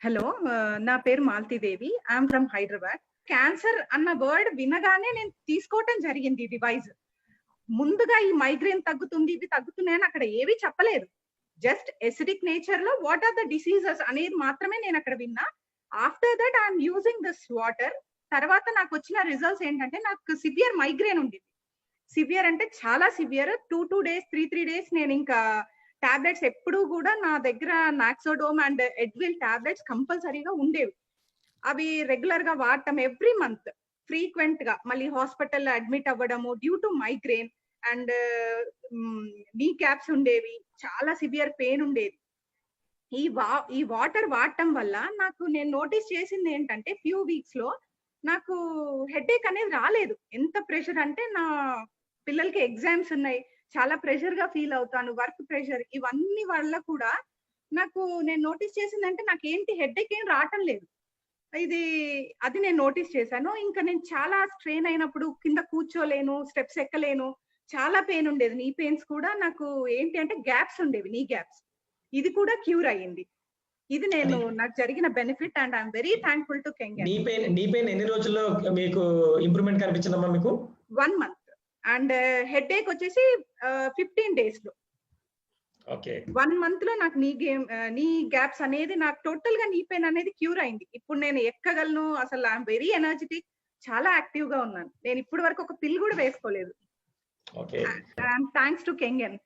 Hello. నా పేరు Malathidevi. I'm from Hyderabad. Cancer అన్న వర్డ్ వినగానే నేను తీసుకోవటం జరిగింది ఈ డివైస్. ముందుగా ఈ మైగ్రేన్ తగ్గుతుంది, ఇవి తగ్గుతున్నాయని అక్కడ ఏవి చెప్పలేదు. జస్ట్ ఎసిడిక్ నేచర్ లో వాట్ ఆర్ ద డిసీజెస్ అనేది మాత్రమే నేను అక్కడ విన్నా. After that I'm using this water. తర్వాత నాకు వచ్చిన రిజల్ట్స్ ఏంటంటే నాకు సివియర్ మైగ్రేన్ ఉండేది. సివియర్ అంటే చాలా సివియర్. 2 డేస్, 3 డేస్ నేను ఇంకా టాబ్లెట్స్ ఎప్పుడూ కూడా నా దగ్గర నాక్సోడోమ్ అండ్ ఎడ్విల్ టాబ్లెట్స్ కంపల్సరీగా ఉండేవి. అవి రెగ్యులర్ గా వాడటం ఎవ్రీ మంత్ ఫ్రీక్వెంట్ గా మళ్ళీ హాస్పిటల్లో అడ్మిట్ అవ్వడము డ్యూ టు మైగ్రేన్ అండ్ నీ క్యాప్స్ ఉండేవి. చాలా సివియర్ పెయిన్ ఉండేది. ఈ వాటర్ వాడటం వల్ల నాకు నేను నోటీస్ చేసింది ఏంటంటే ఫ్యూ వీక్స్ లో నాకు హెడేక్ అనేది రాలేదు. ఎంత ప్రెషర్ అంటే నా పిల్లలకి ఎగ్జామ్స్ ఉన్నాయి, చాలా ప్రెషర్ గా ఫీల్ అవుతాను, వర్క్ ప్రెషర్ ఇవన్నీ వల్ల కూడా నాకు నేను నోటీస్ చేసిందంటే నాకు ఏంటి హెడేక్ ఏం రావటం లేదు. అది నేను నోటీస్ చేశాను. ఇంకా నేను చాలా స్ట్రెయిన్ అయినప్పుడు కింద కూర్చోలేను, స్టెప్స్ ఎక్కలేను, చాలా పెయిన్ ఉండేది. నీ పెయిన్స్ కూడా నాకు ఏంటి అంటే గ్యాప్స్ ఉండేవి, నీ గ్యాప్స్. ఇది కూడా క్యూర్ అయ్యింది. ఇది అది నాకు జరిగిన benefit and I'm very thankful to కెంగన్. Knee pain ఎన్ని రోజుల్లో మీకు ఇంప్రూవ్‌మెంట్ కనిపించిందమ్మా మీకు? 1 మంత్ అండ్ హెడేక్ వచ్చేసి 15 డేస్ లో. ఓకే. 1 మంత్ లో నాకు నీ గ్యాప్స్ అనేది నాకు టోటల్ గా నీ పెయిన్ అనేది క్యూర్ అయింది. ఇప్పుడు నేను ఎక్కగలను. అసలు ఐఎమ్ వెరీ ఎనర్జిటిక్. చాలా యాక్టివ్ గా ఉన్నాను. నేను ఇప్పటి వరకు ఒక పిల్ కూడా వేసుకోలేదు. ఓకే. Thanks to కెంగన్.